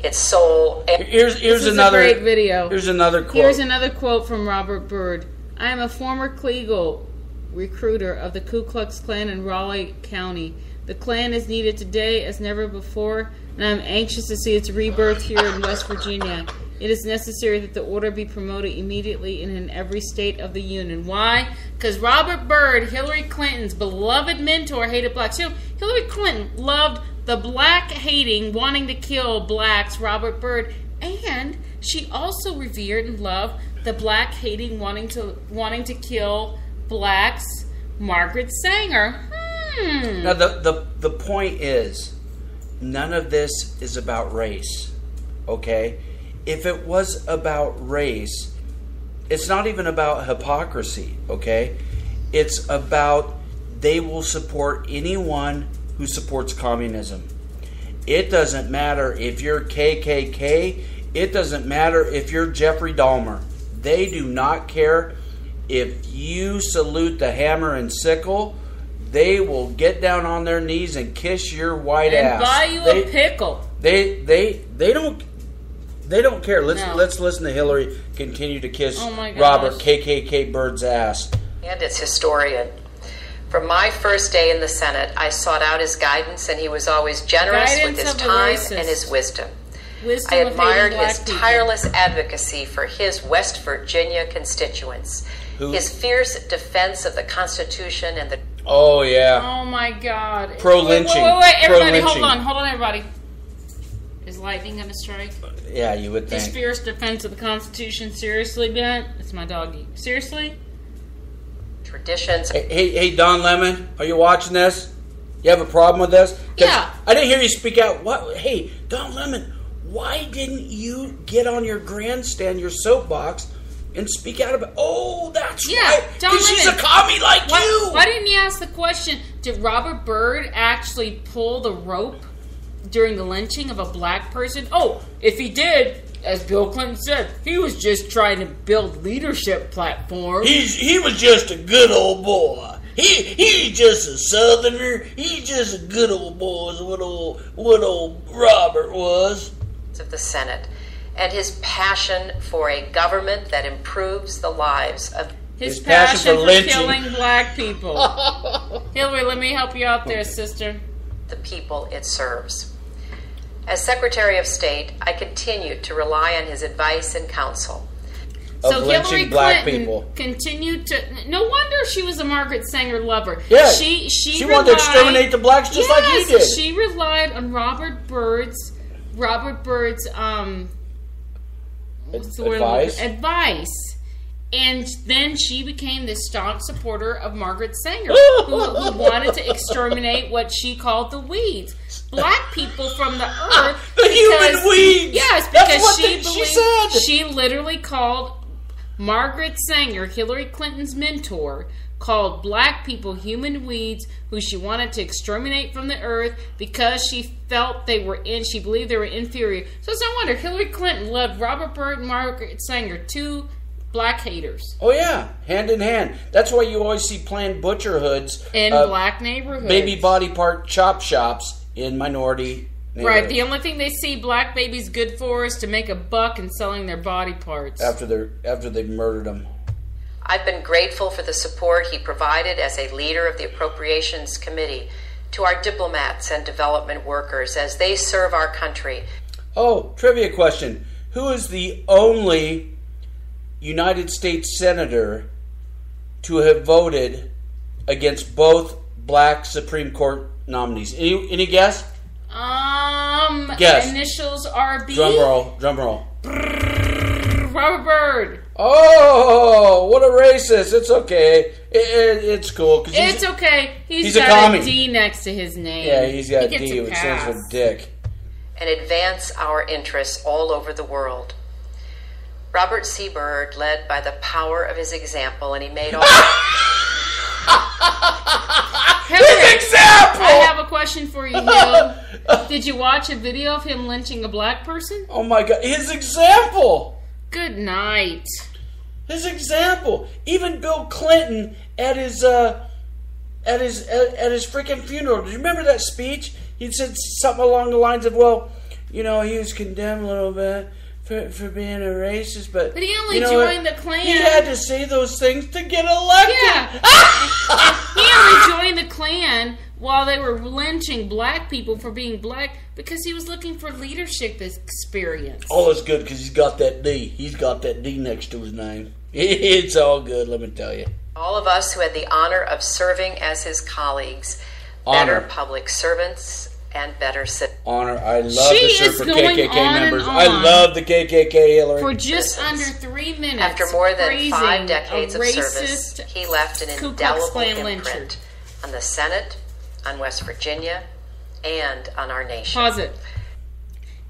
S8: its soul.
S1: Here's another
S2: great video.
S1: Here's another quote.
S2: Here's another quote from Robert Byrd. I am a former Kleagle recruiter of the Ku Klux Klan in Raleigh County. The Klan is needed today as never before, and I am anxious to see its rebirth here in West Virginia. It is necessary that the order be promoted immediately and in every state of the Union. Why? Because Robert Byrd, Hillary Clinton's beloved mentor, hated blacks. You know, Hillary Clinton loved the black-hating, wanting to kill blacks, Robert Byrd, and she also revered and loved the black-hating, wanting to kill blacks, Margaret Sanger.
S1: Now, the point is, none of this is about race, okay? If it was about race, it's not even about hypocrisy, okay? It's about they will support anyone who supports communism. It doesn't matter if you're KKK. It doesn't matter if you're Jeffrey Dahmer. They do not care if you salute the hammer and sickle. They will get down on their knees and kiss your white ass.
S2: And buy you a pickle.
S1: They don't care. Let's listen to Hillary continue to kiss Robert KKK Byrd's ass.
S8: And its historian. From my first day in the Senate, I sought out his guidance, and he was always generous with his time and his wisdom. I admired his tireless advocacy for his West Virginia constituents, his fierce defense of the Constitution and the...
S1: Oh, yeah.
S2: Oh, my God.
S1: Pro-lynching.
S2: Wait, everybody, hold on, everybody. Is lightning going to strike?
S1: Yeah, you would think.
S2: His fierce defense of the Constitution, seriously, Ben? It's my doggy. Seriously?
S8: Traditions.
S1: Hey, Don Lemon, are you watching this? You have a problem with this?
S2: Yeah.
S1: I didn't hear you speak out. What? Hey, Don Lemon, why didn't you get on your grandstand, your soapbox, and speak out about... Oh, that's right. Because she's a commie like you.
S2: Why didn't you ask the question, did Robert Byrd actually pull the rope during the lynching of a black person? Oh, if he did, as Bill Clinton said, he was just trying to build leadership platforms.
S1: He was just a good old boy. He's just a Southerner. He's just a good old boy, is what old Robert was.
S8: Of the Senate, and his passion for a government that improves the lives of...
S2: His passion for killing black people. Hillary, let me help you out there, sister.
S8: The people it serves. As Secretary of State, I continue to rely on his advice and counsel.
S2: So Hillary Clinton continued to... No wonder she was a Margaret Sanger lover.
S1: Yeah,
S2: she
S1: wanted to exterminate the blacks just like he did.
S2: She relied on Robert Byrd's advice, And then she became this staunch supporter of Margaret Sanger, who wanted to exterminate what she called the weeds. Black people from the earth.
S1: The human weeds!
S2: Yes, because she literally called Margaret Sanger, Hillary Clinton's mentor, called black people human weeds who she wanted to exterminate from the earth because she felt she believed they were inferior. So it's no wonder Hillary Clinton loved Robert Byrd and Margaret Sanger, two black haters.
S1: Oh yeah, hand in hand. That's why you always see planned butcher hoods
S2: in black neighborhoods,
S1: baby body part chop shops in minority neighborhoods.
S2: Right. The only thing they see black babies good for is to make a buck and selling their body parts
S1: after they've murdered them.
S8: I've been grateful for the support he provided as a leader of the Appropriations Committee to our diplomats and development workers as they serve our country.
S1: Oh, trivia question. Who is the only United States Senator to have voted against both black Supreme Court nominees? Any guess? Guess.
S2: Initials RB.
S1: Drum roll.
S2: Robert Byrd.
S1: Oh, what a racist. It's okay. It's cool.
S2: It's okay. He's got a commie. D next to his name.
S1: Yeah, he's got a D, which stands for dick.
S8: And advance our interests all over the world. Robert C. Byrd led by the power of his example, and he made all...
S1: His example!
S2: I have a question for you, Hill. Did you watch a video of him lynching a black person?
S1: Oh my God, his example!
S2: Good night.
S1: His example. Even Bill Clinton at his freaking funeral. Do you remember that speech? He said something along the lines of, well, he was condemned a little bit for being a racist, but
S2: he only joined the Klan.
S1: He had to say those things to get elected.
S2: Yeah. He only joined the Klan while they were lynching black people for being black because he was looking for leadership experience.
S1: Oh, it's good because he's got that D. He's got that D next to his name. It's all good, let me tell you.
S8: All of us who had the honor of serving as his colleagues, better public servants, and better citizens.
S1: Honor. I love to serve for KKK members. I love the KKK, Hillary.
S2: For just under 3 minutes.
S8: After more than 5 decades of service, he left an indelible imprint on the Senate, on West Virginia, and on our nation.
S2: Pause it.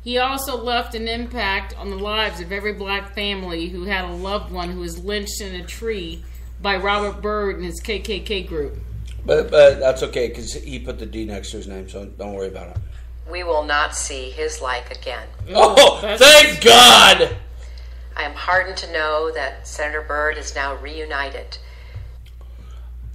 S2: He also left an impact on the lives of every black family who had a loved one who was lynched in a tree by Robert Byrd and his KKK group.
S1: But that's okay because he put the D next to his name, so don't worry about it.
S8: We will not see his like again.
S1: Oh, thank God!
S8: I am heartened to know that Senator Byrd is now reunited.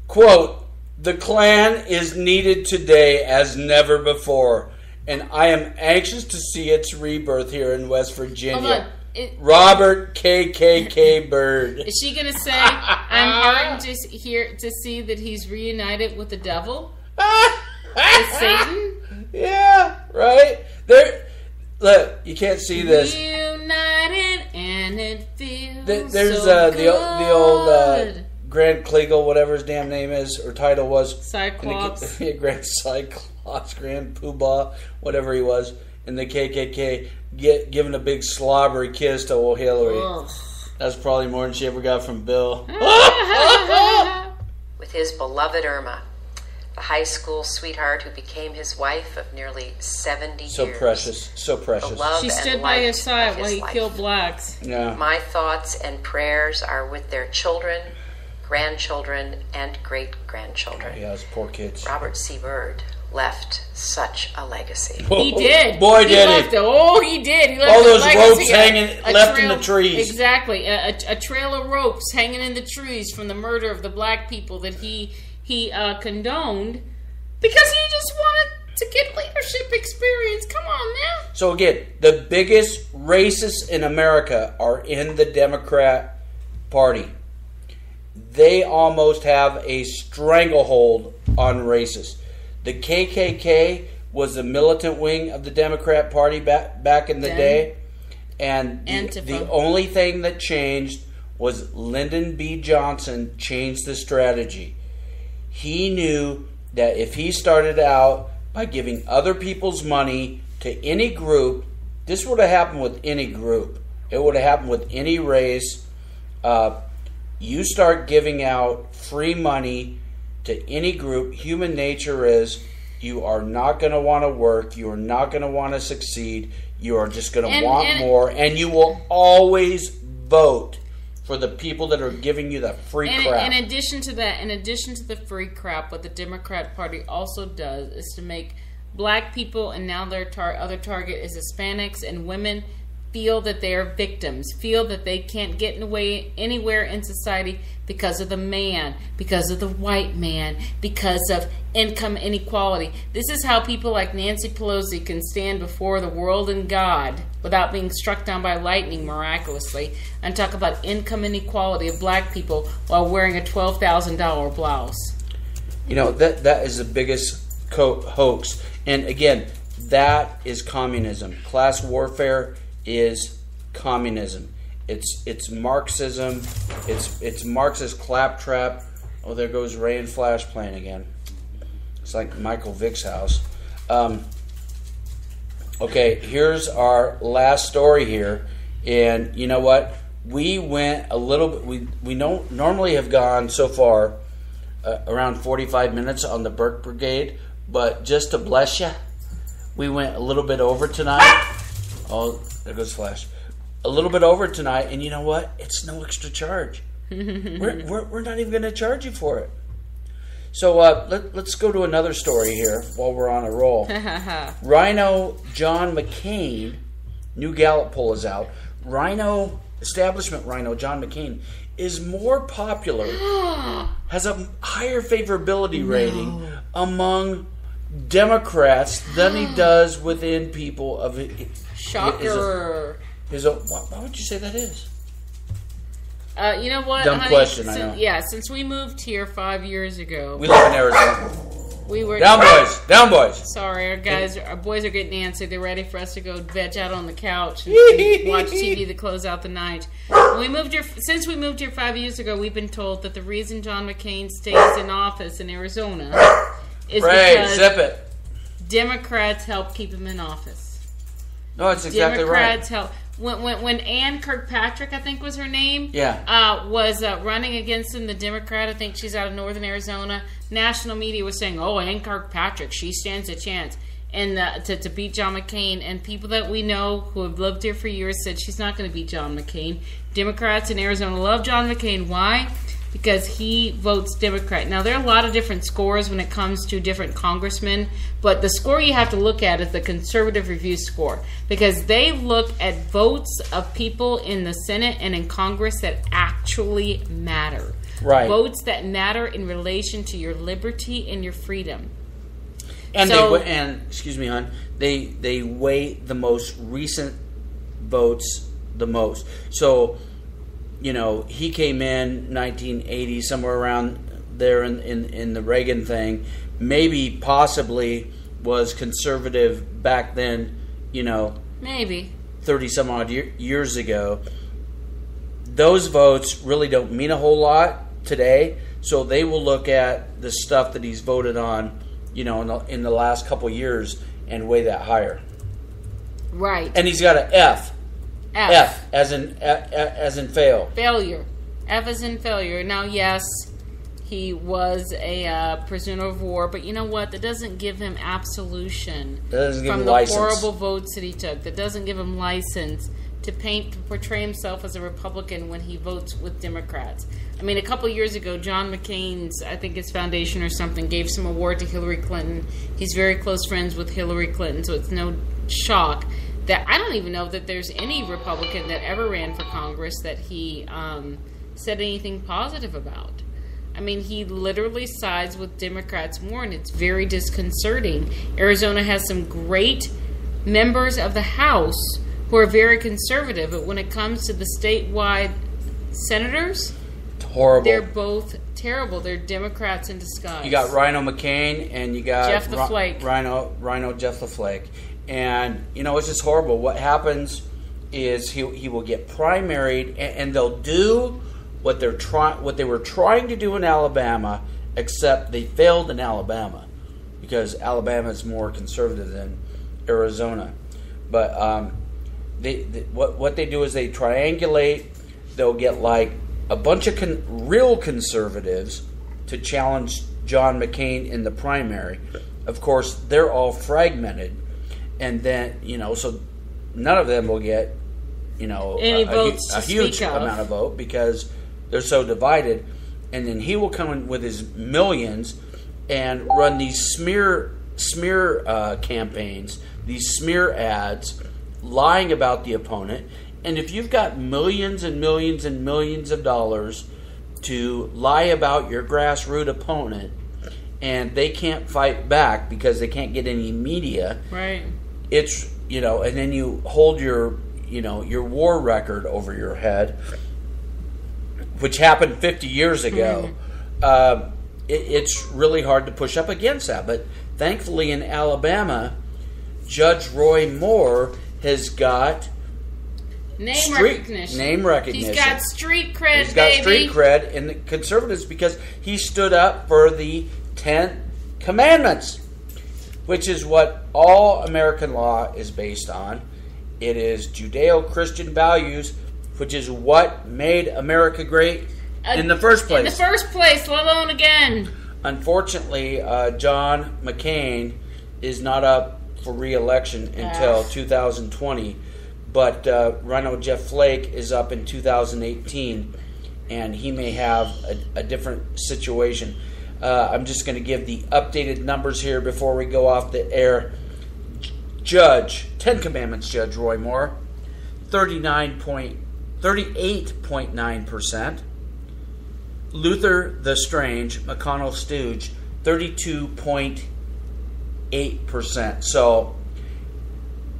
S1: Quote, the Klan is needed today as never before, and I am anxious to see its rebirth here in West Virginia.
S2: Hold on.
S1: Robert KKK Byrd.
S2: Is she going to say, I'm heartened to see that he's reunited with the devil? With Satan?
S1: Yeah, right? Look, you can't see this.
S2: Reunited and it feels
S1: there's
S2: so
S1: the old Grand Kleagle, whatever his damn name is, or title was.
S2: Cyclops.
S1: Grand Cyclops, Grand Poobah, whatever he was. And the KKK giving a big slobbery kiss to old Hillary. Ugh. That's probably more than she ever got from Bill.
S8: With his beloved Irma, the high school sweetheart who became his wife of nearly 70 years.
S1: So precious.
S2: She stood by his side while he killed blacks.
S1: Yeah.
S8: My thoughts and prayers are with their children, grandchildren, and great-grandchildren.
S1: Yeah, those poor kids.
S8: Robert C. Byrd left such a legacy.
S2: He did.
S1: Boy, did he.
S2: He did. He left
S1: all those ropes hanging left in the trees.
S2: Exactly. A trail of ropes hanging in the trees from the murder of the black people that he condoned because he just wanted to get leadership experience. Come on, man.
S1: So again, the biggest racists in America are in the Democrat Party. They almost have a stranglehold on racists. The KKK was the militant wing of the Democrat Party back in the day. And the only thing that changed was Lyndon B. Johnson changed the strategy. He knew that if he started out by giving other people's money to any group, this would have happened with any group. It would have happened with any race. you start giving out free money to any group, human nature is you are not going to want to work. You are not going to want to succeed. You are just going to want more. And you will always vote for the people that are giving you the free crap.
S2: In addition to that, in addition to the free crap, what the Democrat Party also does is to make black people, and now their other target is Hispanics and women, feel that they are victims, feel that they can't get anywhere in society because of the man, because of the white man, because of income inequality. This is how people like Nancy Pelosi can stand before the world and God without being struck down by lightning miraculously and talk about income inequality of black people while wearing a $12,000 blouse.
S1: You know, that is the biggest hoax. And again, that is communism. Class warfare is communism. It's Marxism. It's Marxist claptrap. Oh, there goes Ray and Flash playing again. It's like Michael Vick's house. Okay, here's our last story here. And you know what? We went a little bit. We don't normally have gone so far around 45 minutes on the Burke Brigade, but just to bless you, we went a little bit over tonight. Oh, there goes Flash. A little bit over tonight, and you know what? It's no extra charge. We're not even going to charge you for it. So let's go to another story here while we're on a roll. Rhino John McCain, new Gallup poll is out. Establishment Rhino John McCain is more popular, has a higher favorability rating among Democrats than he does within people of
S2: Shocker.
S1: Why would you say that is?
S2: You know what?
S1: Dumb question, I know.
S2: Yeah, since we moved here 5 years ago.
S1: We live in Arizona.
S2: We were
S1: down boys.
S2: Sorry, our boys are getting antsy. They're ready for us to go veg out on the couch and watch TV to close out the night. Since we moved here 5 years ago, we've been told that the reason John McCain stays in office in Arizona is because Democrats help keep him in office.
S1: No, that's exactly
S2: Democrats
S1: right.
S2: help. When Ann Kirkpatrick, I think was her name, was running against him, the Democrat, I think she's out of northern Arizona, national media was saying, oh, Ann Kirkpatrick, she stands a chance and to beat John McCain. And people that we know who have lived here for years said she's not going to beat John McCain. Democrats in Arizona love John McCain. Why? Because he votes Democrat. Now, there are a lot of different scores when it comes to different congressmen, but the score you have to look at is the Conservative Review score, because they look at votes of people in the Senate and in Congress that actually matter.
S1: Right.
S2: Votes that matter in relation to your liberty and your freedom.
S1: And excuse me, hon, they weigh the most recent votes the most. So, you know, he came in 1980, somewhere around there in the Reagan thing. Maybe, possibly, was conservative back then, you know.
S2: Maybe.
S1: 30-some-odd years ago. Those votes really don't mean a whole lot today, so they will look at the stuff that he's voted on, you know, in the last couple years and weigh that higher.
S2: Right.
S1: And he's got an F. F as in fail.
S2: Failure. F as in failure. Now, yes, he was a prisoner of war, but you know what? That doesn't give him absolution from the horrible votes that he took. That doesn't give him license to portray himself as a Republican when he votes with Democrats. I mean, a couple years ago, John McCain's, I think his foundation or something, gave some award to Hillary Clinton. He's very close friends with Hillary Clinton, so it's no shock that I don't even know that there's any Republican that ever ran for Congress that he said anything positive about. I mean, he literally sides with Democrats more, and it's very disconcerting. Arizona has some great members of the House who are very conservative, but when it comes to the statewide senators,
S1: horrible.
S2: They're both terrible. They're Democrats in disguise.
S1: You got Rhino McCain and you got
S2: Jeff the Flake.
S1: Rhino Jeff the Flake. And, you know, it's just horrible. What happens is he will get primaried, and they'll do what they were trying to do in Alabama, except they failed in Alabama because Alabama is more conservative than Arizona. But what they do is they triangulate. They'll get like a bunch of real conservatives to challenge John McCain in the primary. Of course, they're all fragmented, and then, so none of them will get, a huge amount of vote because they're so divided. And then he will come in with his millions and run these smear campaigns, these smear ads, lying about the opponent. And if you've got millions and millions and millions of dollars to lie about your grassroots opponent, and they can't fight back because they can't get any media,
S2: right? It's
S1: and then you hold your war record over your head, which happened 50 years ago. It's really hard to push up against that. But thankfully, in Alabama, Judge Roy Moore has got
S2: name recognition. He's got street cred,
S1: He's got street cred in the conservatives because he stood up for the 10 Commandments, which is what all American law is based on. It is Judeo-Christian values, which is what made America great in the first place.
S2: In the first place, let alone again.
S1: Unfortunately, John McCain is not up for re-election until 2020. But Rhino Jeff Flake is up in 2018, and he may have a different situation. I'm just going to give the updated numbers here before we go off the air. Ten Commandments Judge Roy Moore, 38.9%. Luther the Strange, McConnell Stooge, 32.8%. So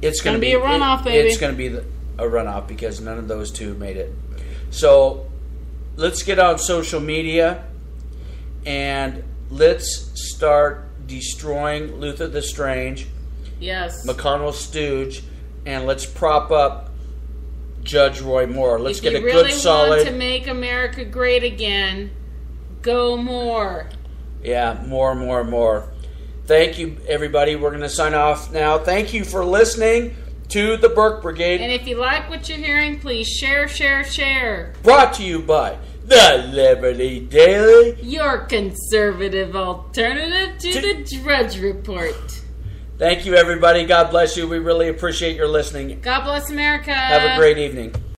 S1: it's going to be a runoff, baby. It's going to be a runoff because none of those two made it. So let's get on social media and let's start destroying Luther the Strange,
S2: yes,
S1: McConnell Stooge, and let's prop up Judge Roy Moore. Let's get a good solid.
S2: If you really want to make America great again, go more.
S1: Yeah, more. Thank you, everybody. We're going to sign off now. Thank you for listening to the Burke Brigade.
S2: And if you like what you're hearing, please share.
S1: Brought to you by the Liberty Daily,
S2: your conservative alternative to the Drudge Report.
S1: Thank you, everybody. God bless you. We really appreciate your listening.
S2: God bless America.
S1: Have a great evening.